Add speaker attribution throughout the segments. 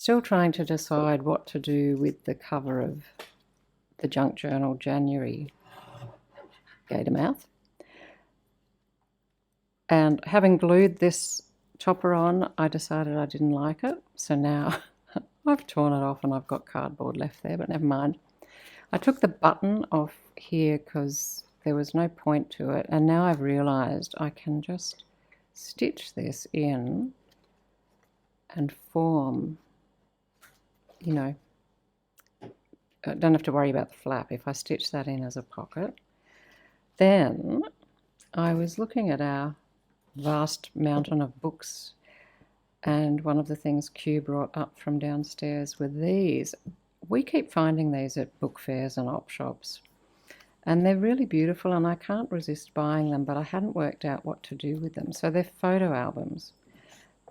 Speaker 1: Still trying to decide what to do with the cover of the Junk Journal January Gatormouth. And having glued this topper on, I decided I didn't like it. So now I've torn it off and I've got cardboard left there, but never mind. I took the button off here because there was no point to it. And now I've realized I can just stitch this in and form, you know, I don't have to worry about the flap if I stitch that in as a pocket. Then I was looking at our vast mountain of books, and one of the things Q brought up from downstairs were these. We keep finding these at book fairs and op shops, and they're really beautiful, and I can't resist buying them, but I hadn't worked out what to do with them. So they're photo albums,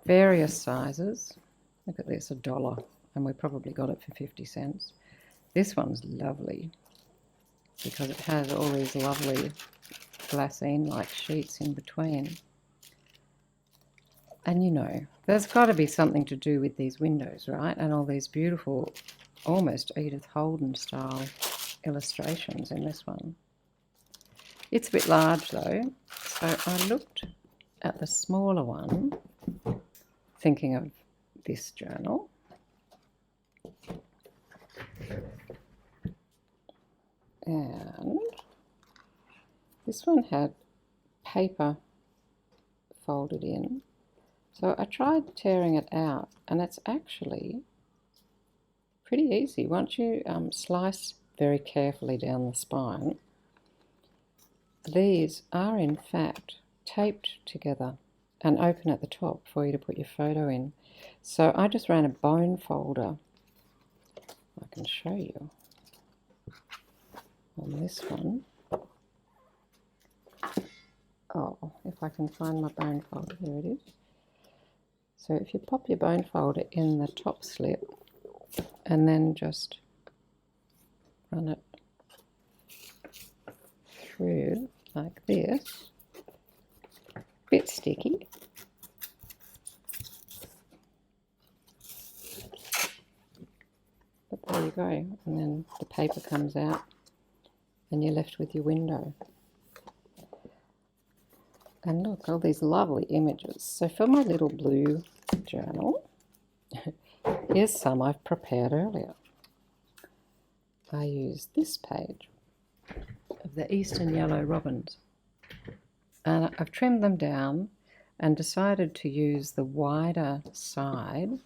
Speaker 1: various sizes. Look at this, $1, and we probably got it for 50 cents. This one's lovely because it has all these lovely glassine-like sheets in between. And you know, there's got to be something to do with these windows, right? And all these beautiful, almost Edith Holden style illustrations in this one. It's a bit large though, so I looked at the smaller one, thinking of this journal. And this one had paper folded in. So I tried tearing it out, and it's actually pretty easy. Once you slice very carefully down the spine, these are in fact taped together and open at the top for you to put your photo in. So I just ran a bone folder. I can show you on this one. Oh, if I can find my bone folder, here it is. So if you pop your bone folder in the top slip and then just run it through like this, bit sticky, but there you go, and then the paper comes out and you're left with your window. And look, all these lovely images. So for my little blue journal, here's some I've prepared earlier. I used this page of the Eastern Yellow Robins. And I've trimmed them down and decided to use the wider side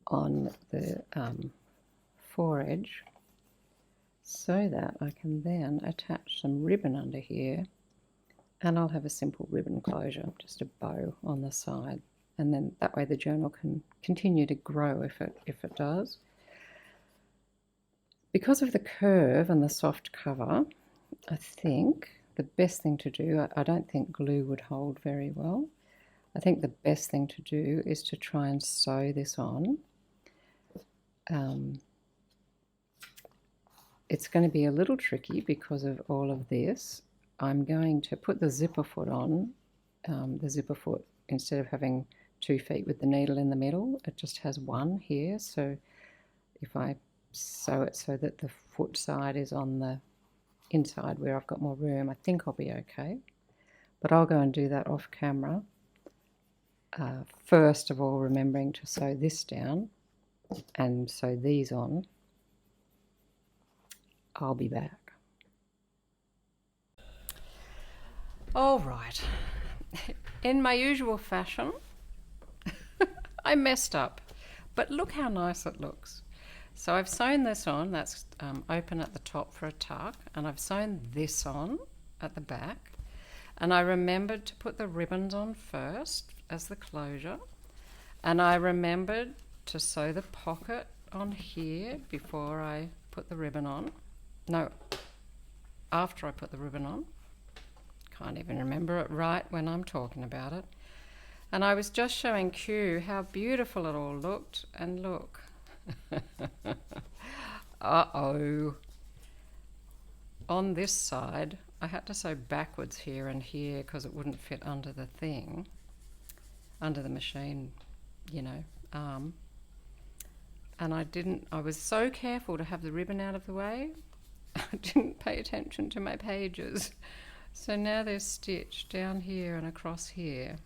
Speaker 1: on the foredge so that I can then attach some ribbon under here. And I'll have a simple ribbon closure, just a bow on the side. And then that way the journal can continue to grow if it does. Because of the curve and the soft cover, I think the best thing to do, I don't think glue would hold very well. I think the best thing to do is to try and sew this on. It's going to be a little tricky because of all of this. I'm going to put the zipper foot on. The zipper foot, instead of having 2 feet with the needle in the middle, it just has one here. So if I sew it so that the foot side is on the inside where I've got more room, I think I'll be okay. But I'll go and do that off camera. First of all, remembering to sew this down and sew these on. I'll be back. All right, in my usual fashion, I messed up, but look how nice it looks. So I've sewn this on, that's open at the top for a tuck, and I've sewn this on at the back, and I remembered to put the ribbons on first as the closure, and I remembered to sew the pocket on here before I put the ribbon on. No, after I put the ribbon on. Can't even remember it right when I'm talking about it. And I was just showing Q how beautiful it all looked, and look. Uh-oh. On this side, I had to sew backwards here and here because it wouldn't fit under the thing, under the machine, you know, arm. And I was so careful to have the ribbon out of the way, I didn't pay attention to my pages. So now they're stitched down here and across here,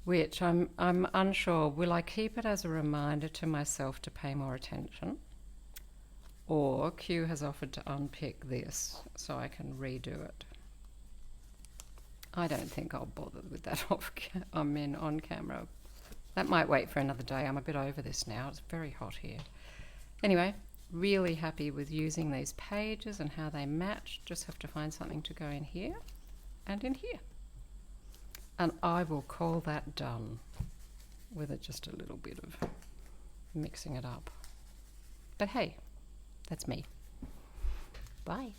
Speaker 1: which I'm unsure. Will I keep it as a reminder to myself to pay more attention? Or Q has offered to unpick this so I can redo it. I don't think I'll bother with that on camera. That might wait for another day. I'm a bit over this now. It's very hot here. Anyway, really happy with using these pages and how they match. Just have to find something to go in here and in here. And I will call that done with just a little bit of mixing it up. But hey, that's me. Bye.